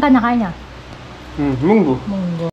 ka nakain niya? Munggo. Munggo.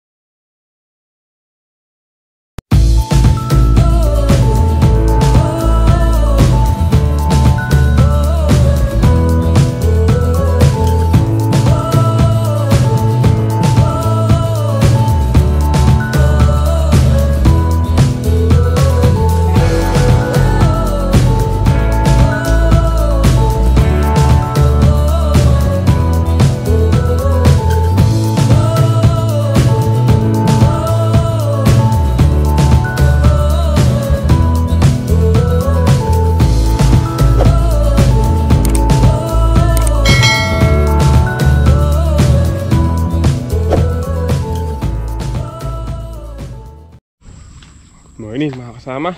Morning mga kasama.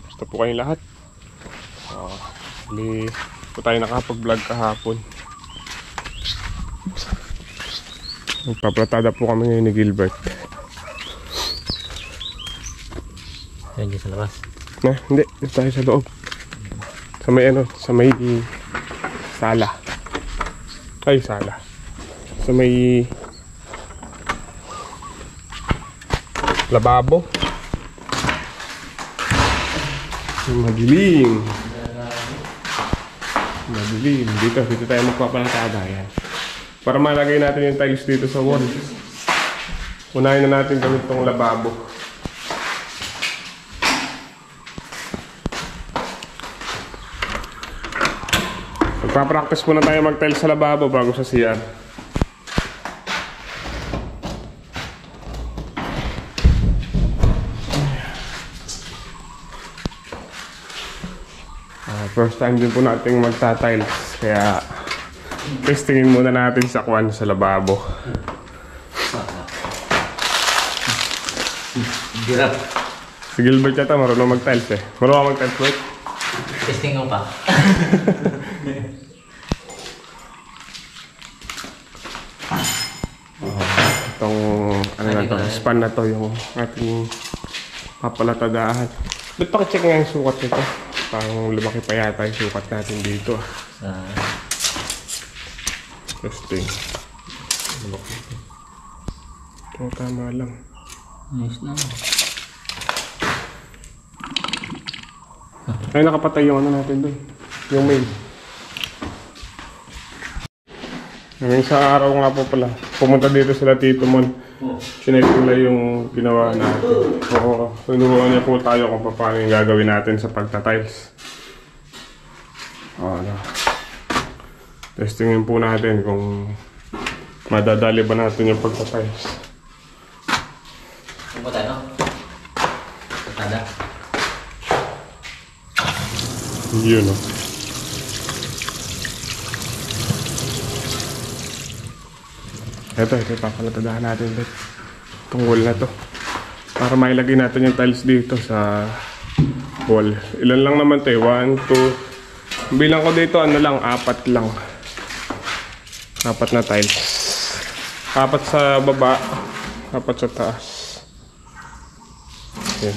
Gusto po kayong lahat. Hindi po tayo nakapag-vlog kahapon. Magpaplatada po kami ngayon ni Gilbert. Ayan dyan sa labas. Hindi. Dito tayo sa loob. Sa may sa may sala. Ay, sala. Sa may lababo. Madilim. Madilim. Dito tayo magpapalatada. Yan. Para malagay natin yung tiles dito sa wall. Unahin na natin gawin itong lababo. Magpapractice muna tayo mag-tiles sa lababo bago sa CR. First time din po natin magta-tiles, kaya testingin muna natin sa kwan sa lababo. Hirap. Si Gilbert yata marunong mag-tiles eh. Marunong mag-tiles, Bert? Testing ko pa. Itong ano na to, span na to yung ating papalatadahan. Ba't pakicheck nga yung sukat nito? Parang lumaki pa yata yung sukat natin dito. Testing. Ito tama lang. Nice na. Ay, nakapatay yung ano natin doon. Yung main. Hanggang sa araw nga po pala, pumunta dito sila Tito Mon. Chinek nila yung ginawa natin. Oo, tinuruan niya po tayo kung paano yung gagawin natin sa pagta-tiles. Testingin po natin kung madadali ba natin yung pagta-tiles. Saan po tayo? Patada? Yun o. Ito, papalatadahan natin dito. Itong wall na to. Para mailagay natin yung tiles dito sa wall. Ilan lang naman ito eh? 1, 2. Bilang ko dito, ano lang, 4 lang. 4 na tiles. 4 sa baba, 4 sa taas. Yan.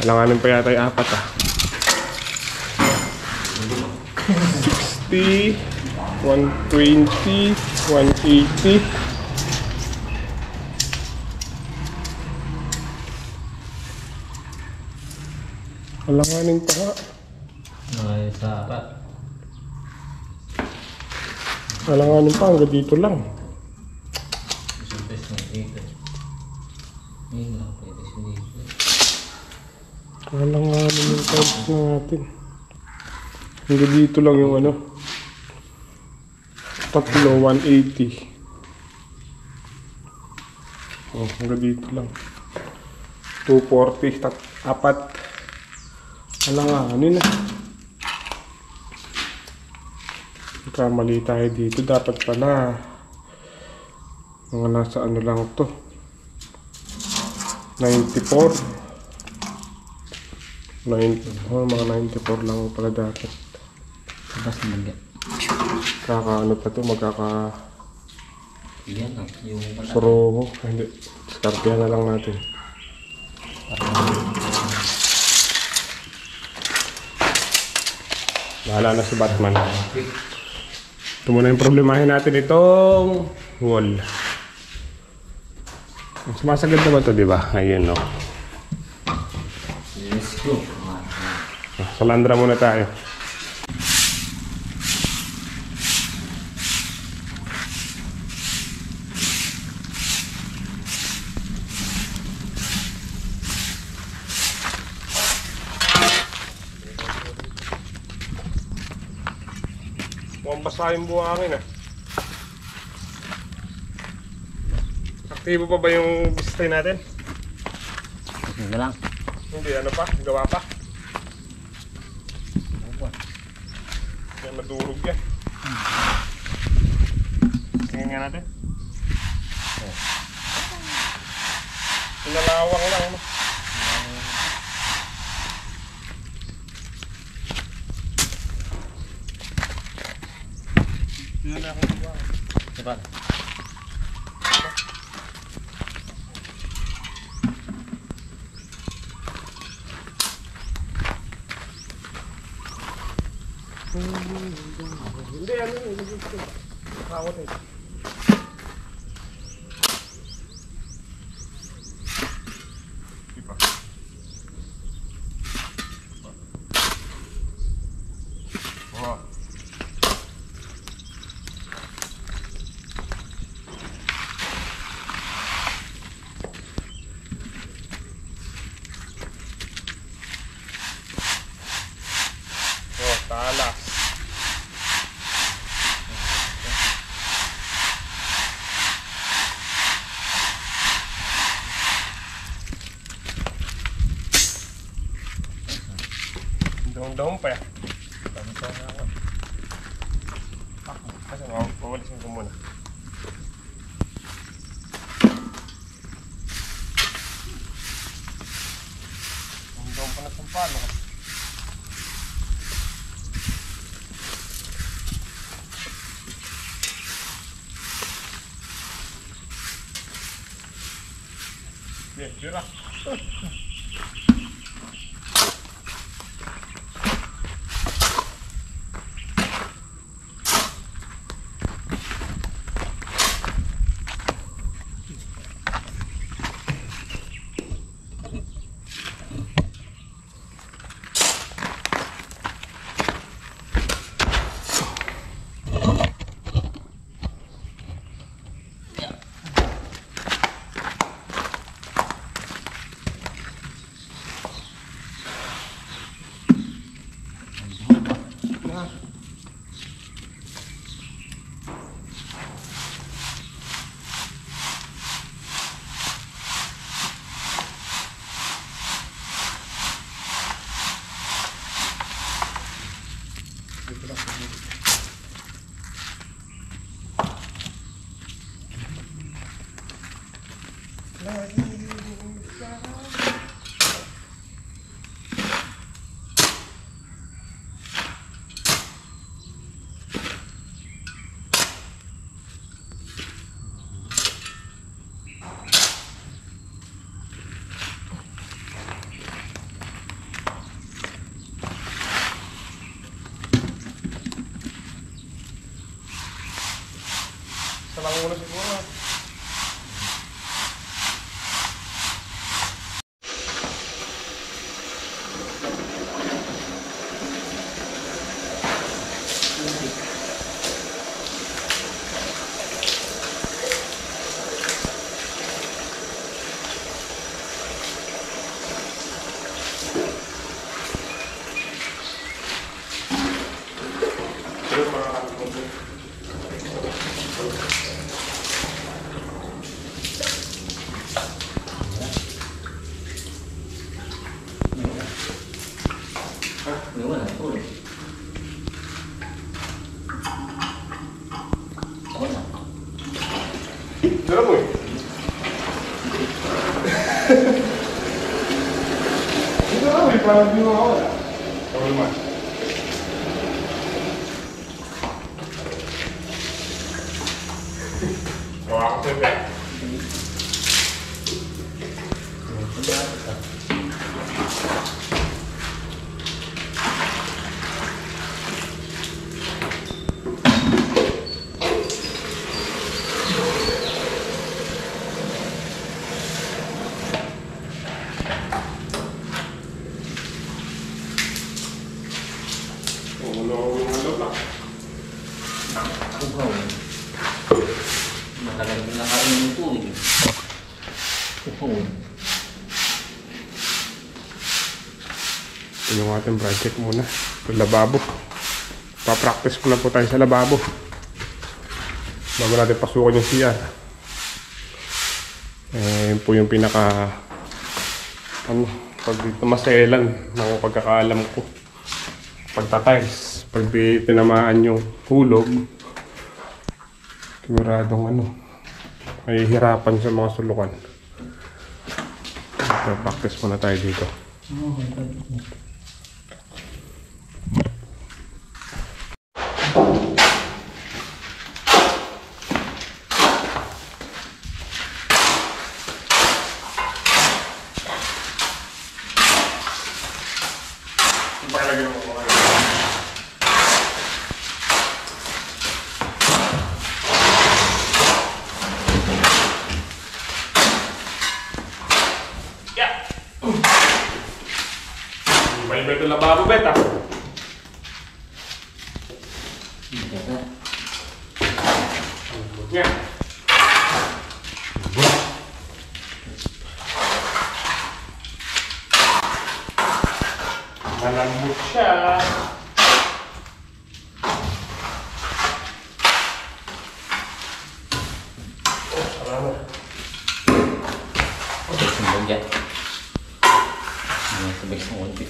Alanganin pa yata yung 4 ah. 60. 120, 180. Alanganin pa nga. Ay, sa apat. Alanganin pa, hanggang dito lang. Isang test na dito. Ayun lang, pwede siya dito. Alanganin yung tiles natin. Hanggang dito lang yung ano. Tatlo, 180. Oh, hanggang dito lang. 240, 4. Alanganin na. Kamali tayo dito. Dapat pala mga nasa ano lang to. 94. Mga 94 lang pala dapat. Tapos nalagyan. Kaka ano pa to, magkaka Yan lang, yung suroho. Hindi, diskartehan na lang natin. Bahala na si Batman. Ito muna yung problemahin natin itong wall. Sumasagad naman to, di ba? Ayun, no? Let's go. Sa Landra muna tayo. Mukhang basa yung buhangin, ah. Aktibo pa ba yung bisitay natin? Sige lang. Hindi, ano pa? Gawa pa? Kaya madurog yan. Tingnan nga natin. Pinalawang lang, no? Yun na akong gawa. Diba? Hindi, ano yun? Nakawat eh. Diba? Oh. Oh, talas. Daon-daon pa yan. Daon-daon na ako. Kasi mawalisin ko muna. Daon-daon pa na sampalo. Bien, tira. Salang muna siguro. Gimana? Udah. Mana? Tira mo eh. Ito na, may parang di mo ako na. Tawal naman. Gawa ko sa'yo. Uhaw. Matagal din nakain ng tubig. Uhaw. Ito yung ating project muna. Ito lababo. Pa-practice ko na po tayo sa lababo. Bago natin pasukan yung CR. Yun po yung pinaka pag maselan ng pagkakaalam ko. Pagta-tiles. Pag tinamaan yung hulog, siguradong may hirapan sa mga sulukan. Pa-practice muna tayo dito. Beto lababo beta. Ya. Malambot siya. Salamat. Okay, sumbog yan. Sabay sa unti.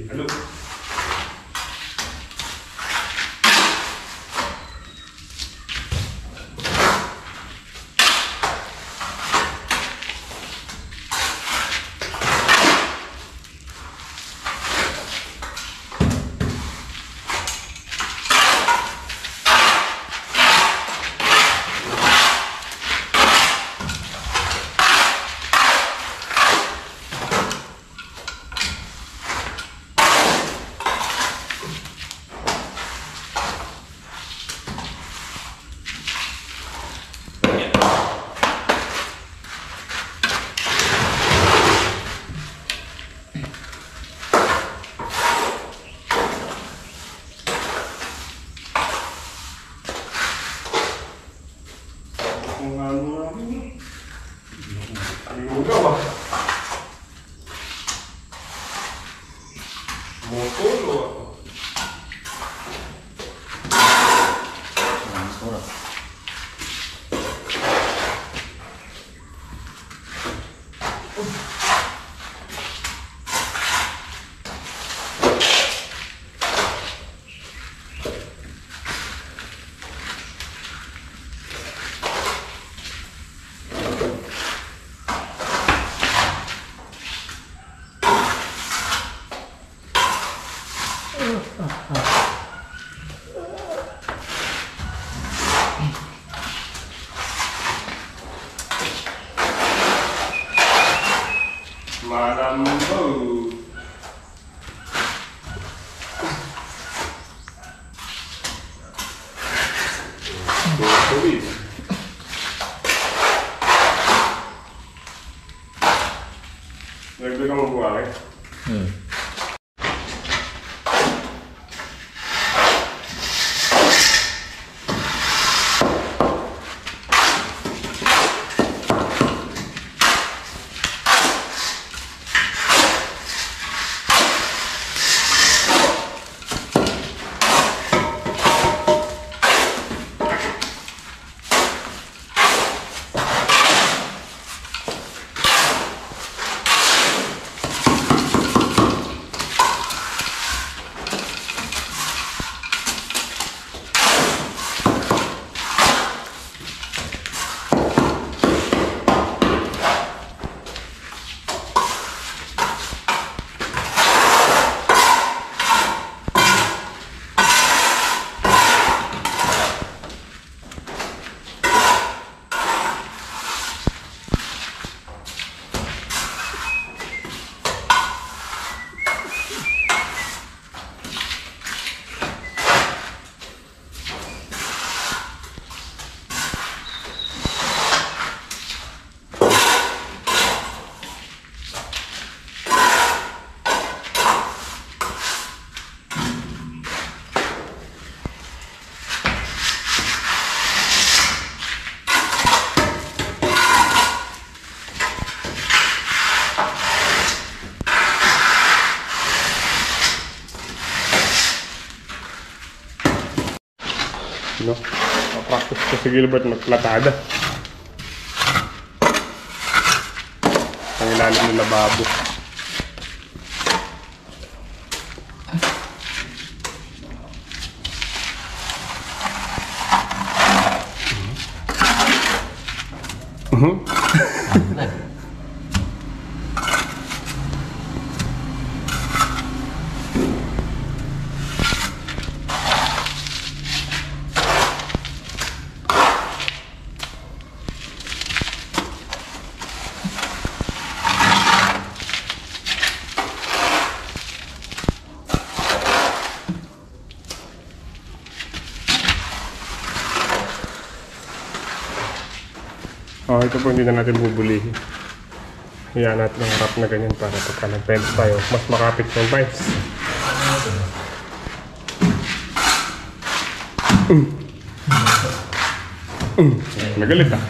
Halo. Malambo. Tuloy. Nagbilang mo buhay? No? Practice ko si Gilbert magplatada. Ang ilalim ng lababo. Oh, ito po hindi na natin bubulihin. Hayaan natin ang wrap na ganyan para pagka nag-fence tayo, mas makapit yung bites. Nagalit ah.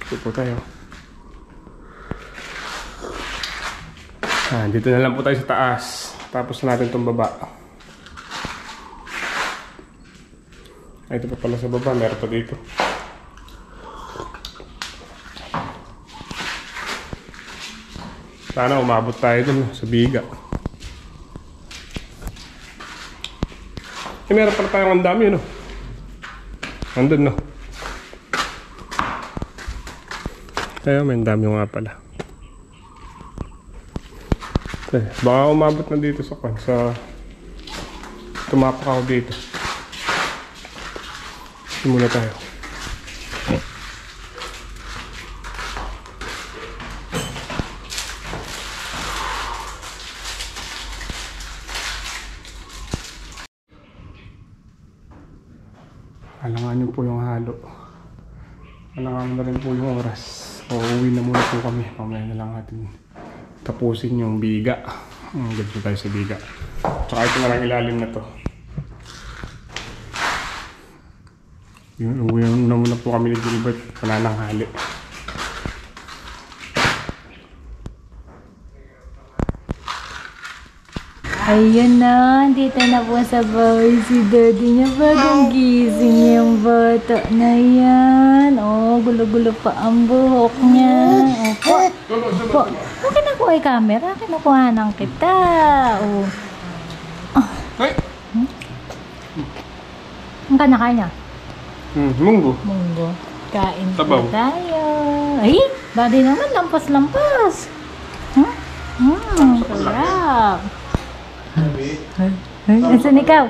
Ito po tayo. Dito na lang po tayo sa taas. Tapos natin itong baba. Ay, ito pa pala sa baba. Meron pa dito. Sana umabot tayo dun sa biga. Eh, meron pala tayong ang dami, no? Andun, no? Kaya may ang dami nga pala. Baka umabot na dito sa tumapak ako dito. Ito muna tayo. Alangan niyo po yung halo. Alangan na rin po yung oras. Uuwi na muna po kami. Mamaya na lang natin tapusin yung biga. Ganito tayo sa biga. Tsaka ito na lang ilalim na to. Uwi na muna po kami ni Gilbert. Wala nang hali. Ayun na, dito na po sa bahay si daddy niya. Bagong gising yung bata na yan. Oh, gulo-gulo pa ang buhok niya. Opo. Opo. Bakit nakuha yung camera? Kinukuhanan kita. Oh. Ay! Ang kanakain niya? Munggo. Munggo. Kain Tabaw. po tayo. Ay, daddy naman, lampas-lampas. Sarap. Asan ikaw?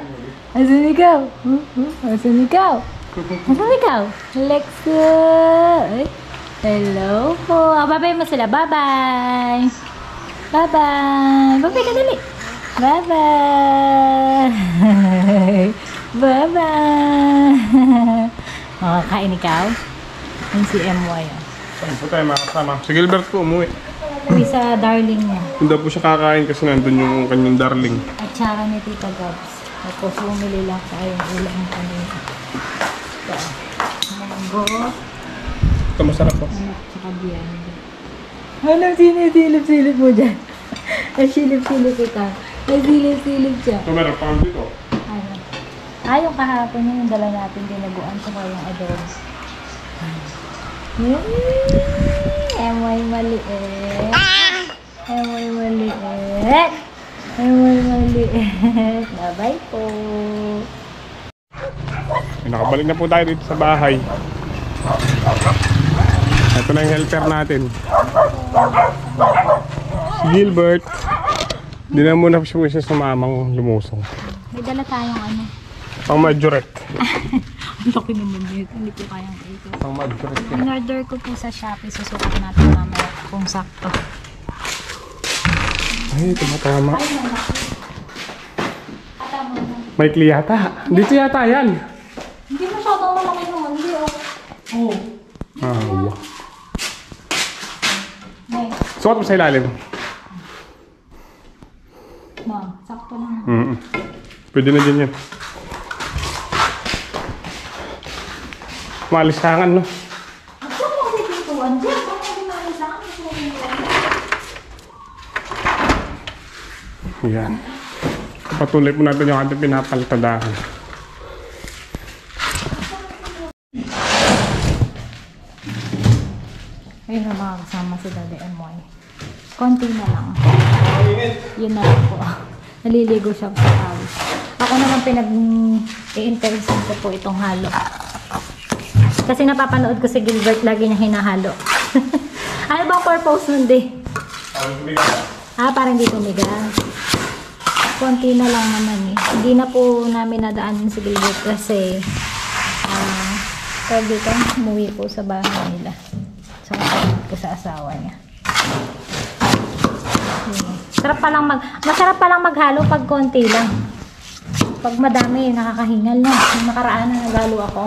Asan ikaw? Asan ikaw? Asan ikaw? Alexa! Ay, hello po. Babay mo sila. Bye-bye! Bye-bye! Babay ka dali! Bye-bye! Bye-bye! Makakain ikaw? Yung si MY. Saan po tayo makasama? Si Gilbert po umuwi. Uwi sa darling niya. Hindi po siya kakain kasi nandun yung kanyang darling. At saka ni Tita Gabs. Tapos bumili lang tayong ulam kanina. Ito. Munggo. Ito masarap po. At saka biyan. Ano sinilip-silip mo dyan? Ay, silip-silip ito. Ay, silip-silip siya. Ito meron pa dito. Ano? Ah, yung kahapon yung dala natin dinaguan sa yung adobo. Emoy maliit. Emoy maliit. Emoy maliit. Bye-bye po. Nakabalik na po tayo dito sa bahay. Ito na yung helper natin. Si Gilbert. Hindi na muna siya sumamang lumusong. May dala tayong ano. Pang majorette. Ang laki naman dito. Hindi ko kayang ito. Pang majorette. In-order ko po sa Shopee. Susukat natin mamaya kung sakto. Ay, tumatama. Ay, malaki. Atama na. May kliyata. Dito yata yan. Hindi masyadong malaki naman. Hindi oh. Oh. May. Sukat mo sa ilalim. Ma, sakto lang. Pwede na din yan. Malisangan, no? Saan mo kasi pintuan dyan? Saan mo Yan. Patuloy po natin yung ating pinapaltadahan. Ayun na mga kasama si Daddy Emoy. Konti na lang. Yun na lang po. Naliligo siya sa pawis. Ako naman pinag-i-interesan ko po itong halo. Kasi napapanood ko si Gilbert, lagi niya hinahalo. Ano bang purpose nun, di? Parang di tumigas. Konti na lang naman eh. Hindi na po namin nadaan si Gilbert kasi tawag dito, umuwi po sa bahay nila. So, kapatid ko sa asawa niya. Masarap pa lang maghalo pag konti lang. Pag madami, nakakahingal na. Yung nakaraan na naghalo ako.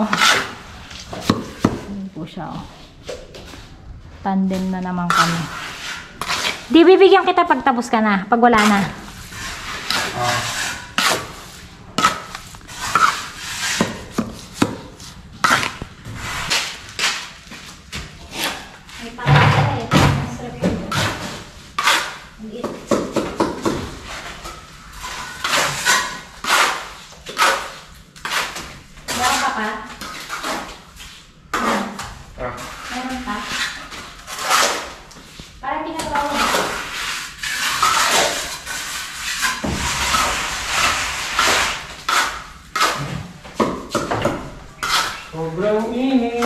Ayan po siya, oh. Tandem na naman kami. Di bibigyan kita pag tapos ka na, pag wala na. May parang eh. Masarap yun. Liit. Meron ka pa? Meron pa? Parang pinagawa mo. Sobrang init.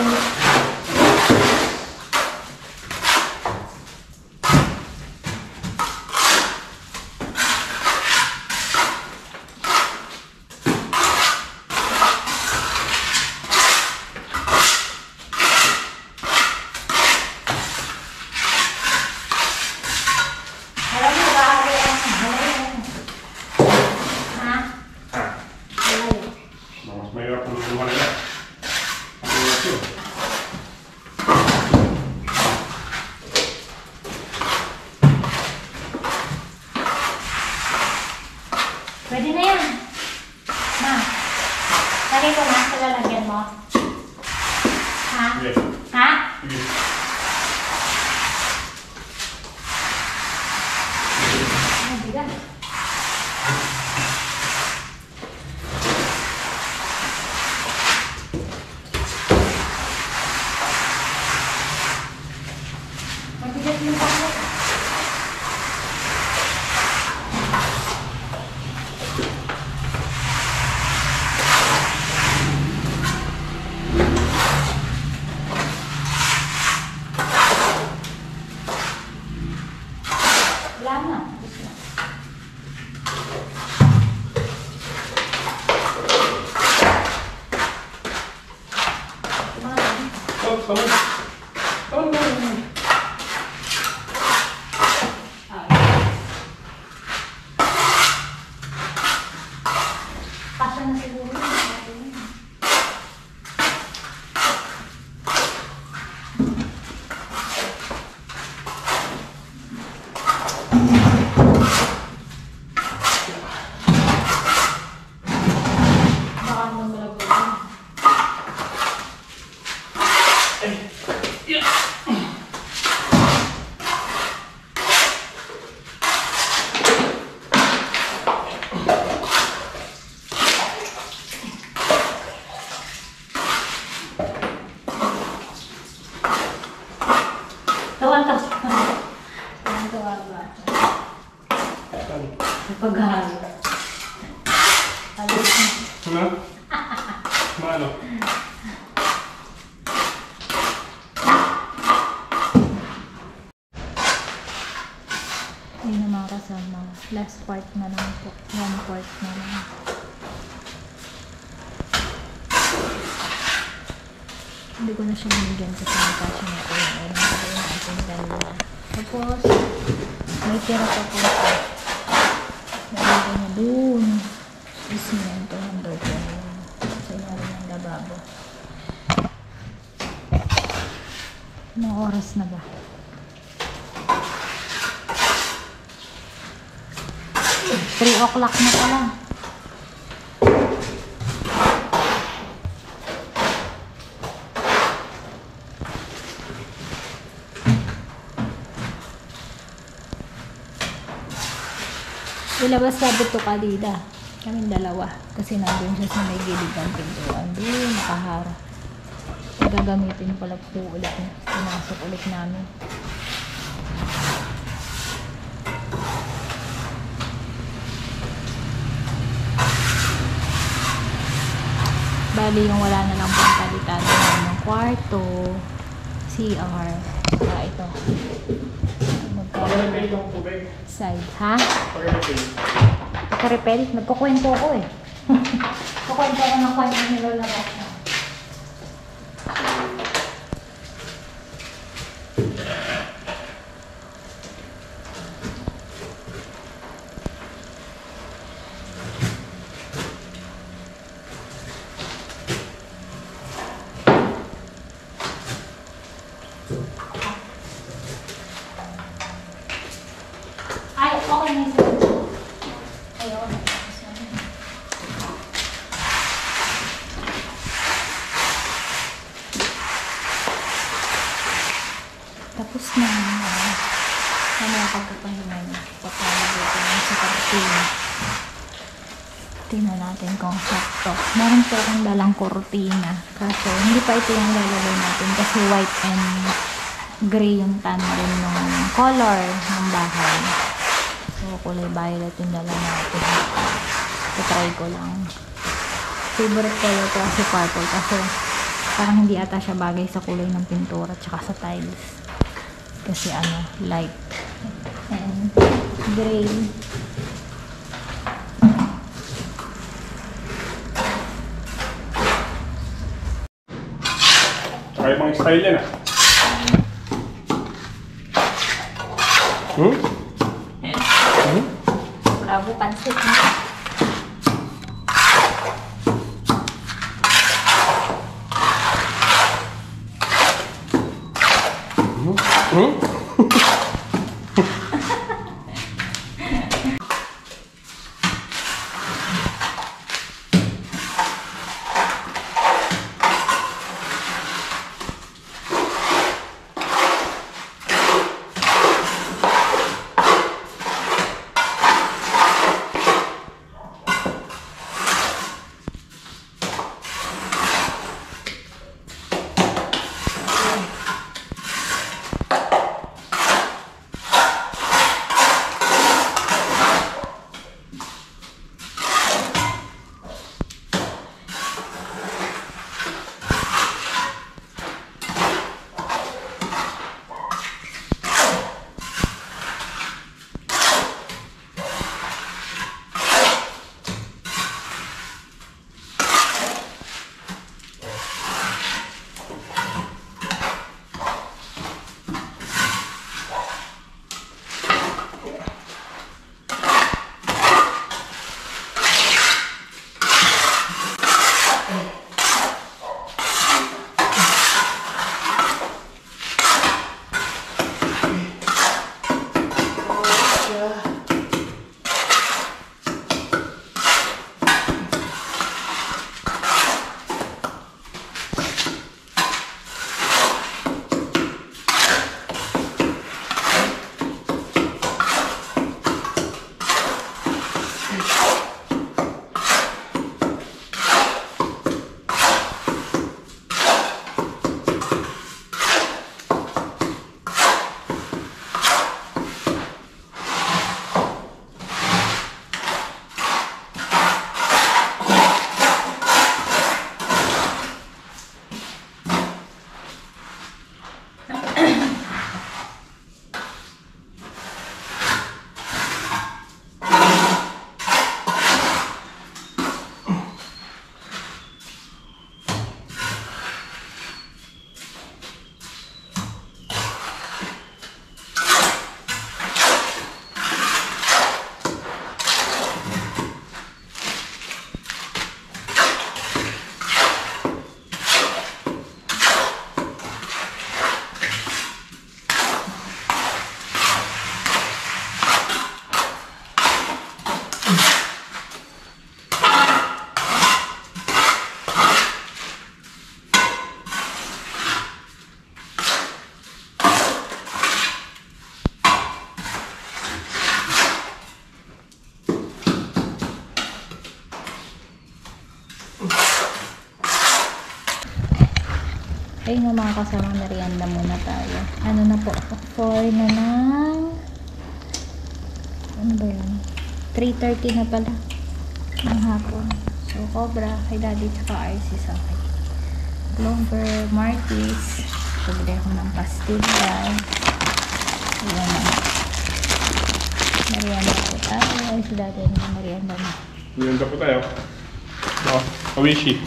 Alam mo ba? Ha? Malayo. Mas mahirap ang lumayan nila. Pwede na yan. Ma, lagay ko na sa lalagyan mo. Ha? Yes. Ha? Sige. Ay, bigat. Mabigat yung pako. Wala na. Pasya na siguro. Baka malagyan. Tawag-tawag. Tawag-tawag ba? Paghalo. Halos na. Ano? Maano? Ayun na mga kasama. Last part na lang po. One part na lang. Hindi ko na siya nilagyan kasi nakasya na ko yung oras ko yung ating ganda. Tapos, may tira pa po ito. Nalagyan niya dun. Isimento ng doon. Sa ilalim ng lababo. Anong oras na ba? 3 o'clock na pala. Ilabas sabi to kanina. Kaming dalawa. Kasi nandun siya sa may gilid ng pintuan. Doon, nakaharap. Gagamitin pala po ulit. Pinasok ulit namin. Bali, yung wala na lang pong palitan ng kwarto, CR, saka ito. Side, ha? Pagka-repel? Nagkukwento ko eh. Kukwento ko ng kwento ni Lola Rosa. Ay, okay na yun. Ayaw na. Tapos na. Ano ang pagkapahinga niya? Pagkalagay ko lang sa kurtina. Tingnan natin kung sakto. Meron po akong dalang kurtina. Kaso, hindi pa ito yung lalagay natin kasi white and gray yung tandem ng color ng bahay. So, kulay violet yung dala natin. Try ko lang. Favorite color ko kasi purple kasi parang hindi ata siya bagay sa kulay ng pintura tsaka sa tiles. Kasi light and gray. Kaya mga style yan Bravo, pansit. Ayun nga mga kasama, merienda muna tayo. Ano na po? 4 na ng... Ano ba yun? 3:30 na pala. Ng hapon. So, Cobra, kay Daddy, tsaka RC sa akin. Clover, Martis. Pagdali ko ng pastillas. Ayan na. Merienda po tayo. Ay, si Daddy, merienda na. Merienda po tayo. Kawishi.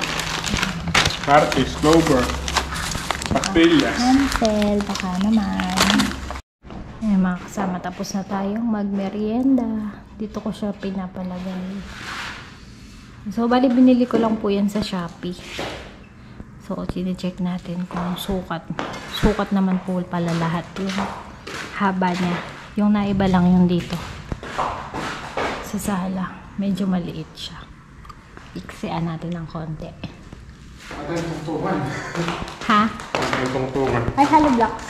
Martis, Clover. Pastillas. Hansel, baka naman. Ayan mga kasama, tapos na tayong magmerienda. Dito ko siya pinapalagay. So, bali binili ko lang po yan sa Shopee. So, chine-check natin kung sukat. Sukat naman po pala lahat yung haba niya. Yung naiba lang yung dito. Sa sala, medyo maliit siya. Iksian natin ng konti. Ano yung tungtungan? Ha? Ano yung tungtungan? Ay, hollow blocks.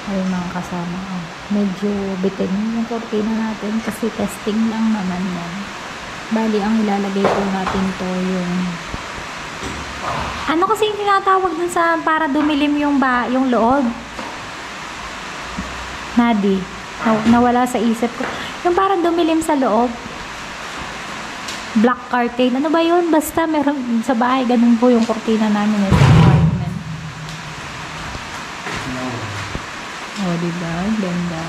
Ayun mga kasama, medyo bitin yung kortina natin kasi testing lang naman yan. Bali, ang ilalagay po natin to yung ano kasi yung tinatawag dun sa para dumilim yung loob. Nadi, nawala sa isip ko. Yung para dumilim sa loob. Black curtain. Ano ba yun? Basta meron sa bahay, ganun po yung kortina namin sa apartment. Oh, diba? Ganda.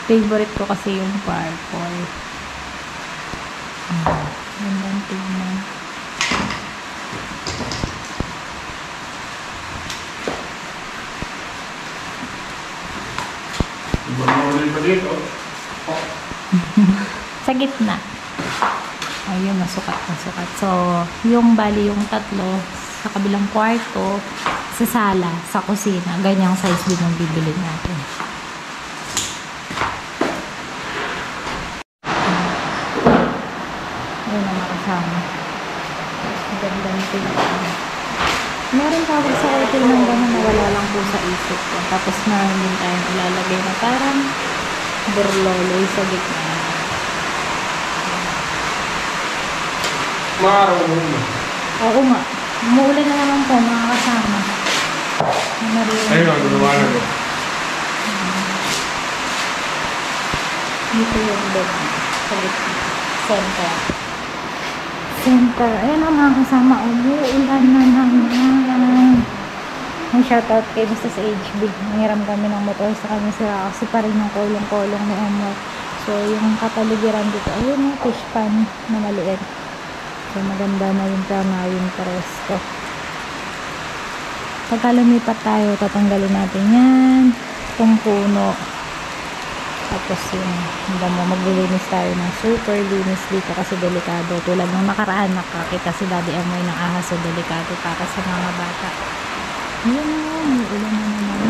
Favorite ko kasi yung purple. Gandang tingnan. Ibang pa dito. Sa gitna. Ayun, nasukat. So, yung bali yung tatlo sa kabilang kwarto, sa sala, sa kusina. Ganyang size din ang bibili natin. Ayun ang makasama. Gandang tingnan. Meron tawag sa hotel ng gano'n na wala lang po sa isip ko. Tapos meron din tayong ilalagay na parang burloloy sa gitna. Maaraw mo. Oo nga. Umuulan na naman po mga kasama. Ayun, lumalag ko. Dito yung bed. Sa gitna. Center. Ayan ang mga kasama. Umuulan na naman. May shoutout kay Mr. sa HB. Nangiram kami ng motor sa kami sila kasi pa rin yung kolong-kolong ni Emma. So, yung kapaligiran dito. Ayun yung fish pan na maliit. So, maganda na yung tama yung presto. Pagka lumipat tayo, tatanggalin natin yan. Itong puno. Tapos yun, maglilinis tayo ng super linis dito kasi delikado. Tulad ng nakaraan, nakakita si Daddy Amoy ng ahas, so delikado para sa mga bata. Yun, ulan na naman.